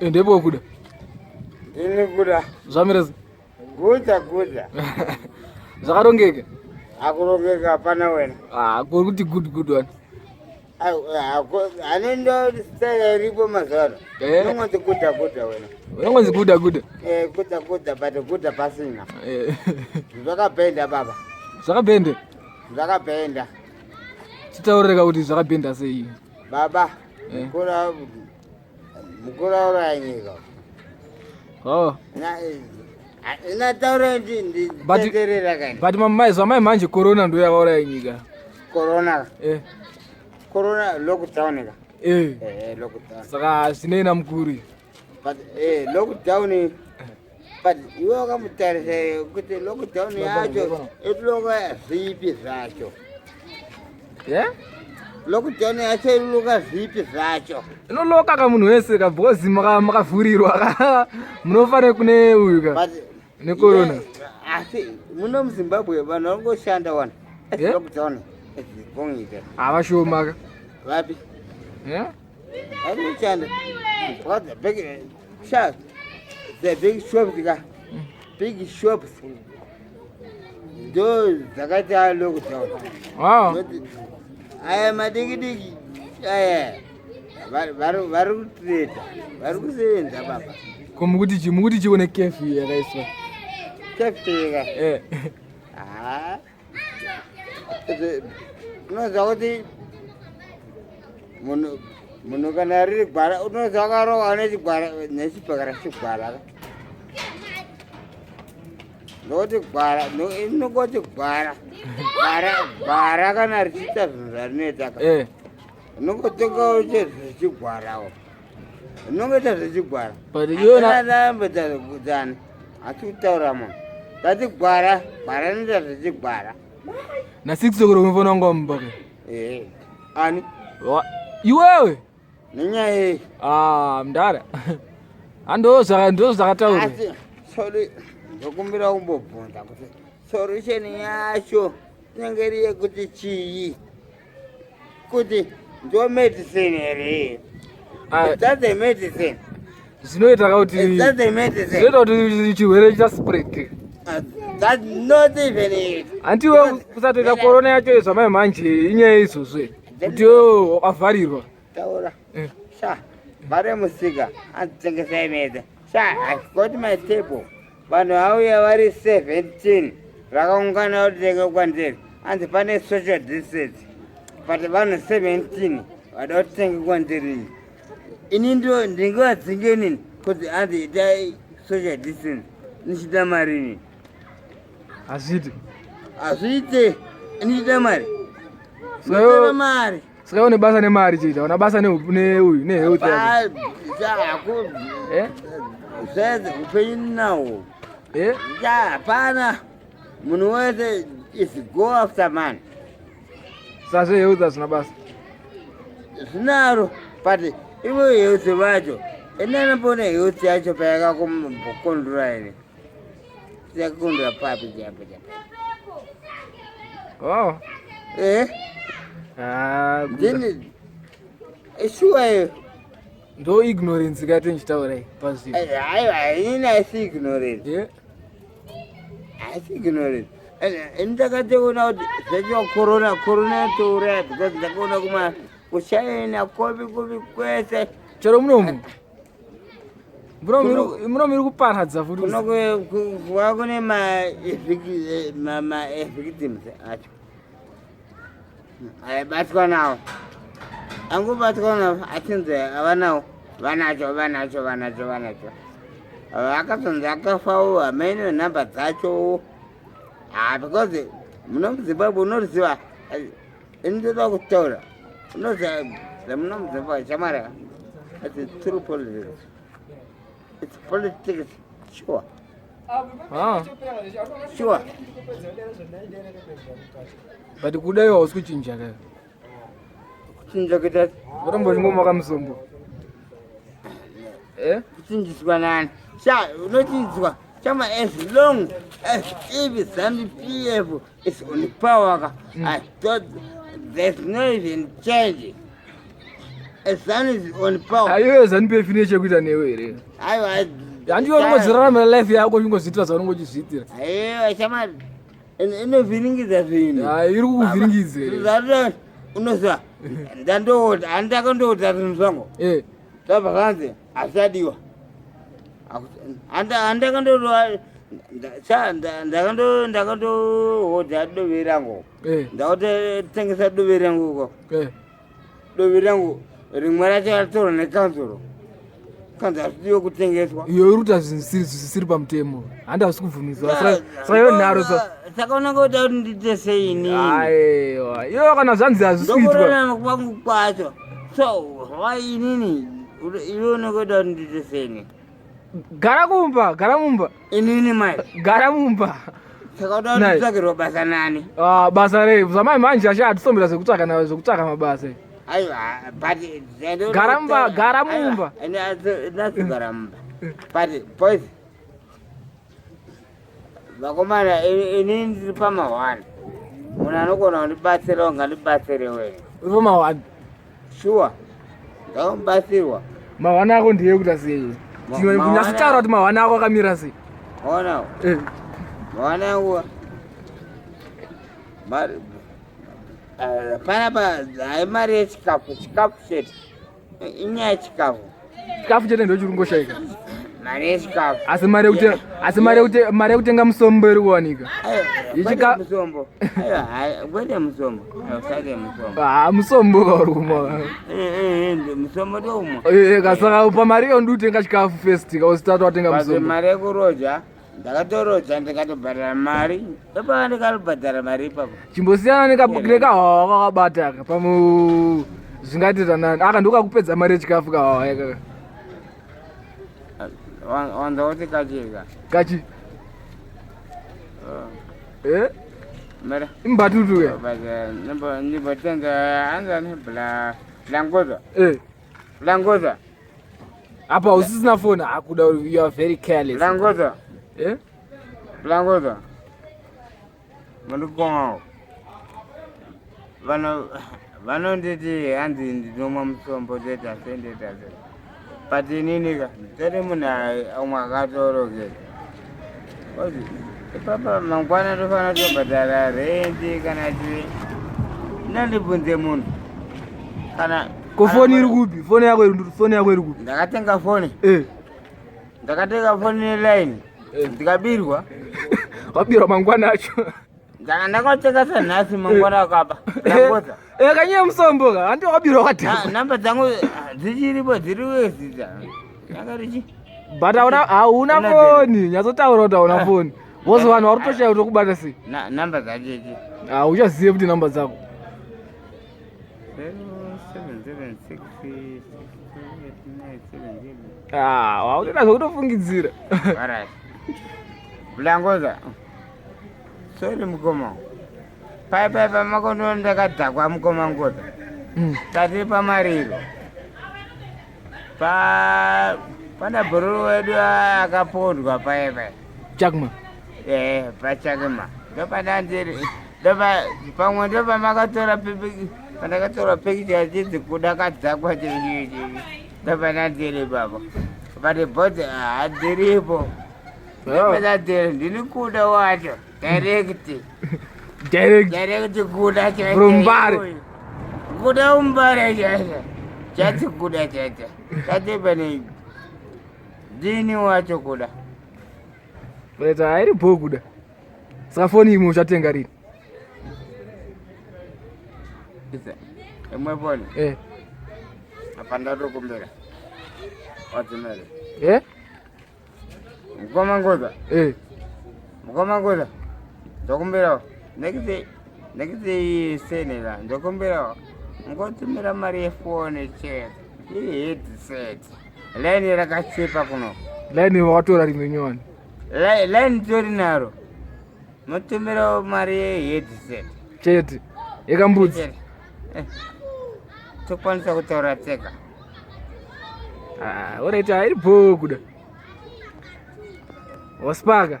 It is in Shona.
Ndebo Kuda. Ini Kuda. Zamira. Kuda. Zakarongeke. Akurongeka hapana wena. Kuti good one. Anendo style ripo mazaro. Unonzi Kuda wena. Unonzi Kuda. Kuda but Kuda pasina. Zvakapenda baba. Zvakapenda. Chitaureka kuti zvakapenda sei? Baba. Mukura uranyika. Oh. Inataura ndi teterera kani. But mamai manje corona ndo yakauraya nyika. Corona. Corona lockdown ka. Lockdown. Saka sinena mukuri. But lockdown but iwe kamutarise kuti lockdown yacho etloka zipi zvacho. Lockdown yacho iloka zipi zvacho. Inoloka ka munhu wese ka bhozi makavhurirwa ka munofane kune uyu ka. Ne corona. Asi muno muZimbabwe vanhu vangoshanda wana. Lockdown. Ezibongile. Avashoma ka. Vapi? Anoshanda. What the big shop. The big shops ka. Big shops. Those zakata lockdown. Wow. Aya madigi. Aya. Varu kutreta. Varu kusevenza baba. Kumukuti chione curfew yakaiswa. Curfew ka. Unoziva kuti munhu kana riri gwara unoziva akarohwa nechipakara chegwara ndokuti gwara inongoti gwara kana richiita zvinhu zvarinoita ka unongotengawo chezvechigwarawo unongoita zvechigwara aambotakudzana asi kutaura munhu tati gwara inoita zvechigwara na 6 o'clock unofana wanga mbake. Ani? Iwewe? Nenyaya yei? Mndara. Ando zvakataura. Asi sorry ndokumbira kumbobvunza kuti solution yacho inenge iri yekuti chii? Kuti ndo medicine here. That's a medicine. Zvinoita kuti that's a medicine. Zvinoita kuti chirwere chaspread. That's not even it. Antiwe kusatoita corona yacho zvamai manje inyaya izvozve kuti wakavharirwa. Taura. Sha. Bare musika anditengesa imedza. Sha, I've got my table. Vanhu vauya vari 17 vakaungana kutenga kwandiri. Andi pane social distance. But vanhu 17 vada kutenga kwandiri. Ini ndo ndingadzinge nini kuti andi itai social distance. Nichida marini. Azviite nichida mari. Saka mari. Saka une basa nemari chita, una basa neuyu nehealth yako. Sasa upenyu nawo. Hapana. Munhu wese is go after man. Sasa health hazina basa. Zvinaro, but iwe health vacho. Enana pone health yacho payakakondura ine. Yakundura papi japo. Oh. Then sure. Ndo ignorance kati nchitaurai pasi. Ina si ignorance. Asi ignorance. Ndakatoona kuti zvacho corona touraya because ndakaona kuma kuchina kopi kwese. Chero munomu. Muno muri kuparadza futi. Kuno kune ma victims acho. Aibatwa nawo. Angubatwa nawo achinze avanawo. Vanacho. Akasonza akafawo amene namba dzacho. Because muno muZimbabwe unoziva ndinoda kutaura. Unoziva muno muZimbabwe chamara. It's true politics. It's politics, sure. Sure. But Kuda yo was kuchinja ka. Kuchinja kita. Vorombo ngoma kamusombo. Kuchinjiswa nani? Sha, unochinjiswa. Chama as long as if ZANU-PF is on power, I thought there's no even change. A son is on power. Ayo ZANU-PF ine chekuita newe here. Aiwa. Handiyo unongodzirarama life yako uchingozviitira zvaunongochizviitira. Aiwa shamari. Inovhiringidza zvinhu. Iri kukuvhiringidze. Zvato unoziva. Ndandoota handakandoota zvinhu zvangu. Tabva kanzi asadiwa. Handakandoota ndakandohodha dove rangu. Ndakatotengesa dove rangu uko. Dove rangu rimwe racho ratorwa nekansoro. Kanzi hazvidiwe kutengeswa. Iyo iri kuita zvinhu zvisiri pamutemo. Handasi kubvumiswa. Saka iyo nharo saka unangoda kuti ndiite sei inini. Aiwa iyo kana zvanzi hazvisi kuitwa. Ndokorana kwangu kwacho. So why inini iwe unangoda kuti ndiite sei inini. Gara mumba. Inini mai. Gara mumba. Saka uda kuti tsvakirwa basa nani. Basa rei zvamai manje hatisombera zvekutsvaka mabasa. Aiwa but gara mumba. That's gara mumba. But boys vakomana inini ndiri pamahwani. Munhu anogona kundibatsira ungandibatsire wewe. Uri pamahwani? Sure. Ndakamubatsirwa. Mahwani ako ndiye kuita sei? Nyasitaura kuti mahwani ako akamira sei? Ona. Mahwani angu. Panapa haimari yechikafu chete. Inyaya yechikafu. Chikafu chete ndio chiri kungoshaika. Mari yechikafu. Asi mari yekutenga musombo iri kuwanika. Ichika musombo. Aiwa, kwete musombo. Usade musombo. Musombo kauri kumwa. Musombo ndoumwa. Kasaka upa mari iyo ndiutenga chikafu first kausitatu watenga musombo. Mari yekurodya. Ndakatorodza ndikatobhadhara mari. Ndopa ndikalobhadhara mari ipapo. Chimbosiyana nekahwawa kakabata pamu zvingaitira nani. Aka ndokakupedza mari yechikafu kahwawa yakaka. Wanda kuti kachika. Kachi? Mera. Imbatutu ya? Nibotenga anzani blangoza. Blangoza. Apa usisina phone akuda you are very careless. Blangoza. Blangoza. Mandukonga. Vano nditi hanzi ndinomwa musombo deta sendeta. Pati nini ka? Tere muna umwe akatorokera. Kozi papa mangwana tofana tobhadhara rendi kana chi. Ndandibvunze munhu. Kana kufoni iri kupi? Foni yako iri kupi? Ndakatenga foni. Ndakatenga foni neline. Ndikabirwa. Wabirwa mangwana acho. Ndakatengesa nhasi mangwana akapa. Ndakoza. Kanye musombo ka? Andi wabirwa kwata. Namba dzangu dzichiripo dziri wezita. Yakarichi. But hauna foni. Nyatsotaura kuti hauna foni. Wozi vanhu vari kutoshaya kutokubata sei? Namba dzachechi. Uchazive kuti namba dzako. 776 wautoda zvokutofungidzira. Alright. Blangoza. Sorry mukoma. Pai pamakondo ndakadzakwa mukoma ngoza. Tati pamariro. Pana bhururu wedu akapondwa pai. Chakma. Pachakma. Ndopanandiri. Pamwe ndopamakatora pipi. Pandakatora pikicha achidzi kuda kadzakwa chiri. Ndopanandiri baba. Pati bhodhi hadziripo. Ndopanandiri ndini kuda wacho. Direct kuda chacho. From Mbare. Kuda Mbare chacho. Chacho kuda chacho. Kati pane dini wacho kuda. Leta hairipo kuda. Saka foni imwe uchatenga rini? Imwe foni? Apa ndatokumbira. Wadzimere. Mukoma ngoza? Mukoma ngoza? Ndokumbirawo. Nekiti senera. Ndokumbirawo. Ngotumira mari yefoni chete. Headset. Line rakachipa kuno. Line watora rimwe nyowani. Line tori naro. Mutumira mari headset. Chete. Yakambudzi. Tokwanisa kutaura teka. Alright, hairipo kuda. Waspaka.